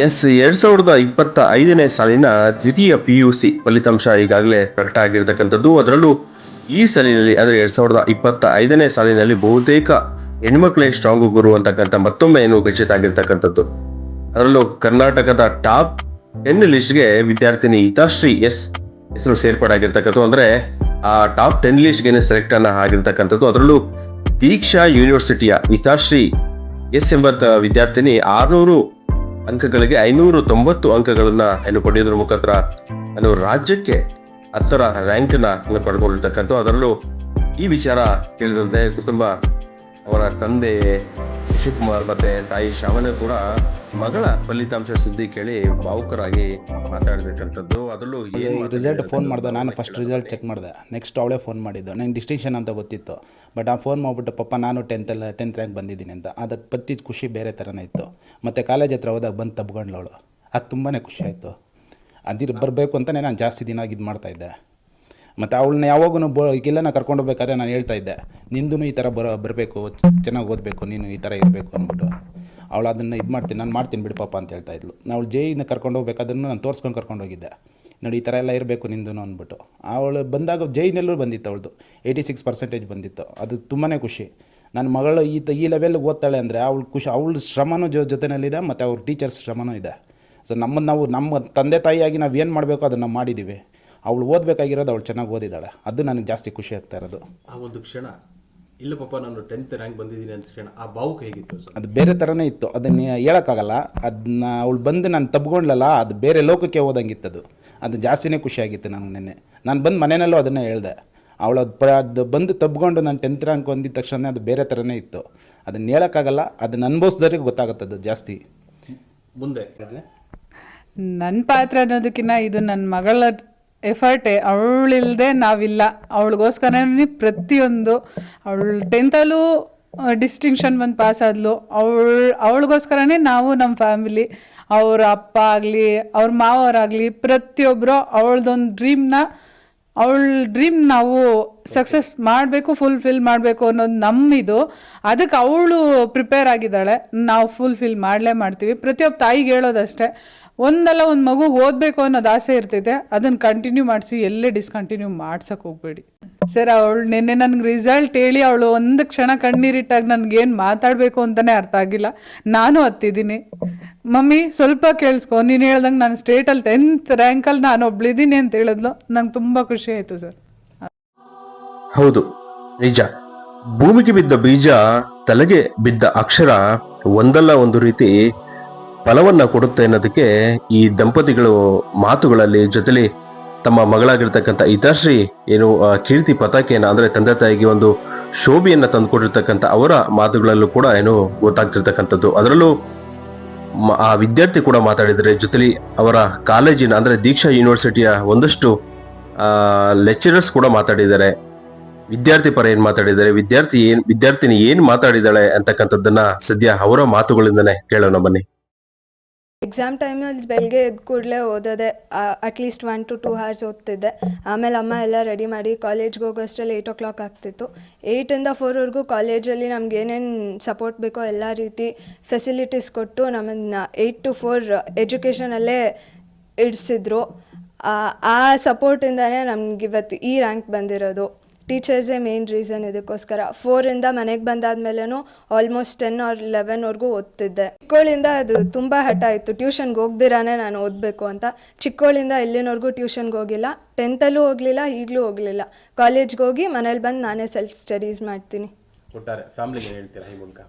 S 2025ನೇ ಸಾಲಿನ ದ್ವಿತೀಯ PUC ಫಲಿತಾಂಶ ಈಗಾಗಲೇ ಪ್ರಕಟ ಆಗಿರ್ತಕ್ಕಂಥದ್ದು. ಅದರಲ್ಲೂ ಈ ಸಾಲಿನಲ್ಲಿ ಅಂದ್ರೆ 2025ನೇ ಸಾಲಿನಲ್ಲಿ ಬಹುತೇಕ ಹೆಣ್ಮಕ್ಳೇ ಸ್ಟ್ರಾಂಗ್ ಗುರು ಅಂತಕ್ಕಂಥ ಮತ್ತೊಮ್ಮೆ ಖಚಿತ ಆಗಿರ್ತಕ್ಕಂಥದ್ದು. ಅದರಲ್ಲೂ ಕರ್ನಾಟಕದ ಟಾಪ್ 10 ಲಿಸ್ಟ್ಗೆ ವಿದ್ಯಾರ್ಥಿನಿ ಹಿತಾಶ್ರೀ ಎಸ್ ಹೆಸರು ಸೇರ್ಪಡೆ ಆಗಿರ್ತಕ್ಕಂಥದ್ದು. ಅಂದ್ರೆ ಆ ಟಾಪ್ 10 ಲಿಸ್ಟ್ಗೆ ಸೆಲೆಕ್ಟ್ ಆಗಿರ್ತಕ್ಕಂಥದ್ದು. ಅದರಲ್ಲೂ ದೀಕ್ಷಾ ಯೂನಿವರ್ಸಿಟಿಯ ಹಿತಾಶ್ರೀ ಎಸ್ ಎಂಬ ವಿದ್ಯಾರ್ಥಿನಿ 600 ಅಂಕಗಳಿಗೆ 590 ಅಂಕಗಳನ್ನ ಪಡೆಯೋದ್ರ ಮುಖಾಂತರ ರಾಜ್ಯಕ್ಕೆ 10ರ ರ್ಯಾಂಕ್ ಪಡ್ಕೊಂಡಿರ್ತಕ್ಕಂಥ. ಅದರಲ್ಲೂ ಈ ವಿಚಾರ ಕೇಳಿದಂತೆ ಕುಟುಂಬ ಅವರ ತಂದೆ ಶಿವಕುಮಾರ್ ಮತ್ತೆ ತಾಯಿ ಶ್ಯಾಮಲ ಕೂಡ ಮಗಳ ಫಲಿತಾಂಶ ಸುದ್ದಿ ಕೇಳಿ ಭಾವುಕರಾಗಿ ಮಾತಾಡಿರ್ತಕ್ಕಂಥದ್ದು. ಅದರಲ್ಲೂ ರಿಸಲ್ಟ್ ಫೋನ್ ಮಾಡ್ದೆ, ನಾನು ಫಸ್ಟ್ ರಿಸಲ್ಟ್ ಚೆಕ್ ಮಾಡಿದೆ, ನೆಕ್ಸ್ಟ್ ಅವಳೇ ಫೋನ್ ಮಾಡಿದ್ದು. ನಂಗೆ ಡಿಸ್ಟಿಂಕ್ಷನ್ ಅಂತ ಗೊತ್ತಿತ್ತು, ಬಟ್ ಆ ಫೋನ್ ಮಾಡಿಬಿಟ್ಟು ಪಪ್ಪ ನಾನು 10th ರ್ಯಾಂಕ್ ಬಂದಿದ್ದೀನಿ ಅಂತ. ಅದಕ್ಕೆ ಪತ್ತಿದ ಖುಷಿ ಬೇರೆ ಥರನೇ ಇತ್ತು. ಮತ್ತು ಕಾಲೇಜ್ ಹತ್ರ ಹೋದಾಗ ಬಂದು ತಬ್ಕೊಂಡ್ಳು ಅವಳು, ಅದು ತುಂಬಾ ಖುಷಿ ಆಯಿತು. ಬರಬೇಕು ಅಂತಲೇ ನಾನು ಜಾಸ್ತಿ ದಿನ ಇದು ಮಾಡ್ತಾಯಿದ್ದೆ. ಮತ್ತು ಅವಳನ್ನ ಯಾವಾಗೂ ಈಗೆಲ್ಲ ಕರ್ಕೊಂಡು ಹೋಗ್ಬೇಕಾದ್ರೆ ನಾನು ಹೇಳ್ತಾಯಿದ್ದೆ, ನಿಂದು ಈ ಥರ ಬರಬೇಕು, ಚೆನ್ನಾಗಿ ಓದಬೇಕು, ನೀನು ಈ ಥರ ಇರಬೇಕು ಅಂದ್ಬಿಟ್ಟು. ಅವಳು ಅದನ್ನು ಇದು ಮಾಡ್ತೀನಿ, ನಾನು ಮಾಡ್ತೀನಿ ಬಿಡು ಪಾಪ ಅಂತ ಹೇಳ್ತಾಯಿದ್ಲು. ಅವಳು ಜೈನ ಕರ್ಕೊಂಡು ಹೋಗ್ಬೇಕಾದ್ರೂ ನಾನು ತೋರಿಸ್ಕೊಂಡು ಕರ್ಕೊಂಡು ಹೋಗಿದ್ದೆ, ನೋಡಿ ಈ ಥರ ಎಲ್ಲ ಇರಬೇಕು ನಿಂದು ಅಂದ್ಬಿಟ್ಟು. ಅವಳು ಬಂದಾಗ ಜೈನಲ್ಲೂ ಬಂದಿತ್ತು, ಅವಳದು 86% ಬಂದಿತ್ತು. ಅದು ತುಂಬಾ ಖುಷಿ. ನನ್ನ ಮಗಳು ಈ ಲೆವೆಲ್ಗೆ ಓದ್ತಾಳೆ ಅಂದರೆ ಅವಳ ಶ್ರಮನೂ ಜೊತೆಯಲ್ಲಿದೆ, ಮತ್ತು ಅವ್ರ ಟೀಚರ್ಸ್ ಶ್ರಮನೂ ಇದೆ. ಸೊ ನಮ್ಮ ತಂದೆ ತಾಯಿಯಾಗಿ ನಾವು ಏನು ಮಾಡಬೇಕು ಅದನ್ನು ಮಾಡಿದ್ದೀವಿ. ಅವಳು ಓದಬೇಕಾಗಿರೋದು ಅವಳು ಚೆನ್ನಾಗಿ ಓದಿದ್ದಾಳೆ, ಅದು ನನಗೆ ಜಾಸ್ತಿ ಖುಷಿ ಆಗ್ತಾ ಇರೋದು. ಆ ಒಂದು ಕ್ಷಣ, ಇಲ್ಲ ಪಾಪ ನಾನು 10th ರ್ಯಾಂಕ್ ಬಂದಿದ್ದೀನಿ ಅಂತ ಕ್ಷಣ ಆ ಭಾವುಕ ಹೇಗಿತ್ತು ಸರ್? ಅದು ಬೇರೆ ಥರನೇ ಇತ್ತು, ಅದನ್ನು ಹೇಳೋಕ್ಕಾಗಲ್ಲ. ಅದನ್ನ ಅವಳು ಬಂದು ನಾನು ತಬ್ಕೊಂಡ್ಲಲ್ಲ, ಅದು ಬೇರೆ ಲೋಕಕ್ಕೆ ಹೋದಂಗಿತ್ತದು. ಅದು ಜಾಸ್ತಿನೇ ಖುಷಿಯಾಗಿತ್ತು ನನಗೆ. ನೆನ್ನೆ ನಾನು ಬಂದು ಮನೆಯಲ್ಲೂ ಅದನ್ನೇ ಹೇಳಿದೆ. ಅವಳು ಅದು ಬಂದು ತಬ್ಕೊಂಡು ನಾನು 10th ರ್ಯಾಂಕ್ ಹೊಂದಿದ ತಕ್ಷಣ ಅದು ಬೇರೆ ಥರನೇ ಇತ್ತು. ಅದನ್ನು ಹೇಳೋಕ್ಕಾಗಲ್ಲ, ಅದನ್ನು ಅನುಭವಿಸಿದವ್ರಿಗೆ ಗೊತ್ತಾಗುತ್ತದು ಜಾಸ್ತಿ. ಮುಂದೆ ನನ್ನ ಪಾತ್ರ ಅನ್ನೋದಕ್ಕಿಂತ ಇದು ನನ್ನ ಮಗಳ ಎಫರ್ಟೇ. ಅವಳಿಲ್ಲದೆ ನಾವಿಲ್ಲ. ಅವಳಿಗೋಸ್ಕರನೇ ಪ್ರತಿಯೊಂದು, ಅವಳು 10th ಡಿಸ್ಟಿಂಕ್ಷನ್ ಬಂದು ಪಾಸ್ ಆದ್ಲು. ಅವಳಿಗೋಸ್ಕರನೇ ನಾವು ನಮ್ಮ ಫ್ಯಾಮಿಲಿ, ಅವ್ರ ಅಪ್ಪ ಆಗಲಿ ಅವ್ರ ಮಾವರಾಗಲಿ ಪ್ರತಿಯೊಬ್ಬರು ಅವಳದೊಂದು ಅವಳ ಡ್ರೀಮ್ ನಾವು ಸಕ್ಸಸ್ ಮಾಡಬೇಕು, ಫುಲ್ಫಿಲ್ ಮಾಡಬೇಕು ಅನ್ನೋದು ನಮ್ಮಿದು. ಅದಕ್ಕೆ ಅವಳು ಪ್ರಿಪೇರ್ ಆಗಿದ್ದಾಳೆ, ನಾವು ಫುಲ್ಫಿಲ್ ಮಾಡಲೇ ಮಾಡ್ತೀವಿ. ಪ್ರತಿಯೊಬ್ಬ ತಾಯಿಗೆ ಹೇಳೋದಷ್ಟೇ, ಒಂದಲ್ಲ ಒಂದು ಮಗುಗೆ ಓದಬೇಕು ಅನ್ನೋದು ಆಸೆ ಇರ್ತೈತೆ, ಅದನ್ನು ಕಂಟಿನ್ಯೂ ಮಾಡಿಸಿ, ಎಲ್ಲೇ ಡಿಸ್ಕಂಟಿನ್ಯೂ ಮಾಡ್ಸೋಕೆ ಹೋಗಬೇಡಿ ಸರ್. ಅವಳು ನಿನ್ನೆ ನನಗೆ ರಿಸಲ್ಟ್ ಹೇಳಿ ಅವಳು ಒಂದು ಕ್ಷಣ ಕಣ್ಣೀರಿಟ್ಟಾಗ ನನಗೇನು ಮಾತಾಡಬೇಕು ಅಂತಲೇ ಅರ್ಥ ಆಗಿಲ್ಲ. ನಾನು ಹತ್ತಿದ್ದೀನಿ, ಮಮ್ಮಿ ಸ್ವಲ್ಪ ಕೇಳಿಸ್ಕೊ, ನೀನು ಹೇಳ್ದಂಗೆ ನಾನು ಸ್ಟೇಟಲ್ಲಿ 10th ರ್ಯಾಂಕಲ್ಲಿ ನಾನು ಒಬ್ಳಿದ್ದೀನಿ ಅಂತ ಹೇಳಿದ್ಲು. ನಂಗೆ ತುಂಬ ಖುಷಿ ಆಯಿತು ಸರ್. ಹೌದು, ನಿಜ. ಭೂಮಿಗೆ ಬಿದ್ದ ಬೀಜ, ತಲೆಗೆ ಬಿದ್ದ ಅಕ್ಷರ ಒಂದಲ್ಲ ಒಂದು ರೀತಿ ಫಲವನ್ನ ಕೊಡುತ್ತೆ ಅನ್ನೋದಕ್ಕೆ ಈ ದಂಪತಿಗಳು ಮಾತುಗಳಲ್ಲಿ ಜೊತೆಲಿ ತಮ್ಮ ಮಗಳಾಗಿರ್ತಕ್ಕಂಥ ಹಿತಾಶ್ರೀ ಕೀರ್ತಿ ಪತಾಕೆಯನ್ನ ಅಂದ್ರೆ ತಂದೆ ತಾಯಿಗೆ ಒಂದು ಶೋಭೆಯನ್ನ ತಂದುಕೊಟ್ಟಿರ್ತಕ್ಕಂಥ ಅವರ ಮಾತುಗಳಲ್ಲೂ ಕೂಡ ಗೊತ್ತಾಗ್ತಿರ್ತಕ್ಕಂಥದ್ದು. ಅದರಲ್ಲೂ ಆ ವಿದ್ಯಾರ್ಥಿ ಕೂಡ ಮಾತಾಡಿದರೆ, ಜೊತೆಲಿ ಅವರ ಕಾಲೇಜಿನ ಅಂದ್ರೆ ದೀಕ್ಷಾ ಯೂನಿವರ್ಸಿಟಿಯ ಒಂದಷ್ಟು ಲೆಕ್ಚರರ್ಸ್ ಕೂಡ ಮಾತಾಡಿದ್ದಾರೆ. ವಿದ್ಯಾರ್ಥಿ ಪರ ಏನ್ ಮಾತಾಡಿದ್ದಾರೆ, ವಿದ್ಯಾರ್ಥಿನಿ ಏನ್ ಮಾತಾಡಿದಾಳೆ ಅಂತಕ್ಕಂಥದ್ದನ್ನ ಸದ್ಯ ಅವರ ಮಾತುಗಳಿಂದನೇ ಕೇಳೋಣ ಬನ್ನಿ. ಎಕ್ಸಾಮ್ ಟೈಮಲ್ಲಿ ಬೆಳಗ್ಗೆ ಎದ್ದು ಕೂಡಲೇ ಓದೋದೆ, ಅಟ್ಲೀಸ್ಟ್ 1 to 2 hours ಓದ್ತಿದ್ದೆ. ಆಮೇಲೆ ಅಮ್ಮ ಎಲ್ಲ ರೆಡಿ ಮಾಡಿ ಕಾಲೇಜ್ಗೆ ಹೋಗೋ ಅಷ್ಟರಲ್ಲಿ 8 o'clock ಆಗ್ತಿತ್ತು. 8 ಇಂದ 4ವರೆಗೂ ಕಾಲೇಜಲ್ಲಿ ನಮ್ಗೆ ಏನೇನು ಸಪೋರ್ಟ್ ಬೇಕೋ ಎಲ್ಲ ರೀತಿ ಫೆಸಿಲಿಟೀಸ್ ಕೊಟ್ಟು ನಮ್ಮನ್ನು 8 to 4 ಎಜುಕೇಷನಲ್ಲೇ ಇಡಿಸಿದ್ರು. ಆ ಸಪೋರ್ಟಿಂದನೇ ನಮ್ಗೆ ಇವತ್ತು ಈ ರ್ಯಾಂಕ್ ಬಂದಿರೋದು. ಟೀಚರ್ಸೇ ಮೇನ್ ರೀಸನ್ ಇದಕ್ಕೋಸ್ಕರ. 4ಇಂದ ಮನೆಗೆ ಬಂದಾದ್ಮೇಲೂ ಆಲ್ಮೋಸ್ಟ್ 10 or 11ವರೆಗೂ ಓದ್ತಿದ್ದೆ. ಚಿಕ್ಕವಳಿಂದ ಅದು ತುಂಬ ಹಠ ಇತ್ತು, ಟ್ಯೂಷನ್ಗೆ ಹೋಗ್ದಿರಾನೇ ನಾನು ಓದಬೇಕು ಅಂತ. ಚಿಕ್ಕವಳಿಂದ ಇಲ್ಲಿನವರೆಗೂ ಟ್ಯೂಷನ್ಗೆ ಹೋಗಿಲ್ಲ, 10th ಹೋಗಲಿಲ್ಲ, ಈಗಲೂ ಹೋಗಲಿಲ್ಲ. ಕಾಲೇಜ್ಗೆ ಹೋಗಿ ಮನೇಲಿ ಬಂದು ನಾನೇ ಸೆಲ್ಫ್ ಸ್ಟಡೀಸ್ ಮಾಡ್ತೀನಿ. ಒಟ್ಟಾರೆ ಫ್ಯಾಮಿಲಿಗೆ ಹೇಳ್ತೀರಾ ಈ ಮೂಲಕ?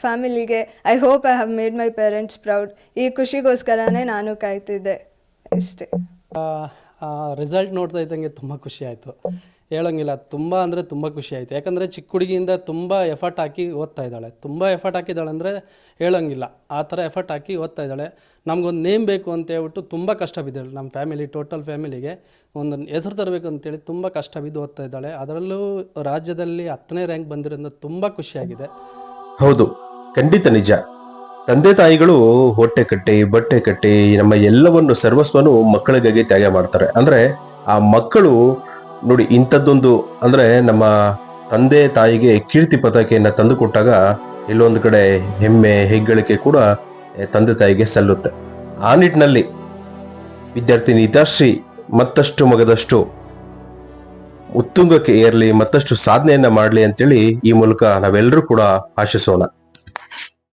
ಫ್ಯಾಮಿಲಿಗೆ I hope I have made my parents proud. ಈ ಖುಷಿಗೋಸ್ಕರನೇ ನಾನು ಕಾಯ್ತಿದ್ದೆ ಇಷ್ಟೇ. ರಿಸಲ್ಟ್ ನೋಡ್ತಾ ಇದ್ದಂಗೆ ತುಂಬ ಖುಷಿ ಆಯಿತು, ಹೇಳೋಂಗಿಲ್ಲ. ತುಂಬ ಅಂದರೆ ತುಂಬ ಖುಷಿ ಆಯಿತು. ಯಾಕಂದರೆ ಚಿಕ್ಕ ಹುಡುಗಿಯಿಂದ ತುಂಬ ಎಫರ್ಟ್ ಹಾಕಿ ಓದ್ತಾ ಇದ್ದಾಳೆ. ತುಂಬ ಎಫರ್ಟ್ ಹಾಕಿದ್ದಾಳೆ ಅಂದರೆ ಹೇಳೋಂಗಿಲ್ಲ, ಆ ಥರ ಎಫರ್ಟ್ ಹಾಕಿ ಓದ್ತಾ ಇದ್ದಾಳೆ. ನಮಗೊಂದು ನೇಮ್ ಬೇಕು ಅಂತ ಹೇಳ್ಬಿಟ್ಟು ತುಂಬ ಕಷ್ಟ ಬಿದ್ದಾಳೆ. ನಮ್ಮ ಫ್ಯಾಮಿಲಿ, ಟೋಟಲ್ ಫ್ಯಾಮಿಲಿಗೆ ಒಂದು ಹೆಸರು ತರಬೇಕು ಅಂತೇಳಿ ತುಂಬ ಕಷ್ಟ ಬಿದ್ದು ಓದ್ತಾ ಇದ್ದಾಳೆ. ಅದರಲ್ಲೂ ರಾಜ್ಯದಲ್ಲಿ 10ನೇ ರ್ಯಾಂಕ್ ಬಂದಿರೋದ್ರಿಂದ ತುಂಬ ಖುಷಿಯಾಗಿದೆ. ಹೌದು, ಖಂಡಿತ ನಿಜ. ತಂದೆ ತಾಯಿಗಳು ಹೊಟ್ಟೆ ಕಟ್ಟಿ, ಬಟ್ಟೆ ಕಟ್ಟಿ, ನಮ್ಮ ಎಲ್ಲವನ್ನು ಸರ್ವಸ್ವನು ಮಕ್ಕಳಿಗಾಗಿ ತ್ಯಾಗ ಮಾಡ್ತಾರೆ. ಅಂದ್ರೆ ಆ ಮಕ್ಕಳು ನೋಡಿ ಇಂಥದ್ದೊಂದು ಅಂದ್ರೆ ನಮ್ಮ ತಂದೆ ತಾಯಿಗೆ ಕೀರ್ತಿ ಪತಾಕೆಯನ್ನ ತಂದು ಕೊಟ್ಟಾಗ ಎಲ್ಲೊಂದು ಕಡೆ ಹೆಮ್ಮೆ, ಹೆಗ್ಗಳಿಕೆ ಕೂಡ ತಂದೆ ತಾಯಿಗೆ ಸಲ್ಲುತ್ತೆ. ಆ ನಿಟ್ಟಿನಲ್ಲಿ ವಿದ್ಯಾರ್ಥಿನಿ ಹಿತಾಶ್ರೀ ಮತ್ತಷ್ಟು ಮಗದಷ್ಟು ಉತ್ತುಂಗಕ್ಕೆ ಏರಲಿ, ಮತ್ತಷ್ಟು ಸಾಧನೆಯನ್ನ ಮಾಡಲಿ ಅಂತೇಳಿ ಈ ಮೂಲಕ ನಾವೆಲ್ಲರೂ ಕೂಡ ಆಶಿಸೋಣ.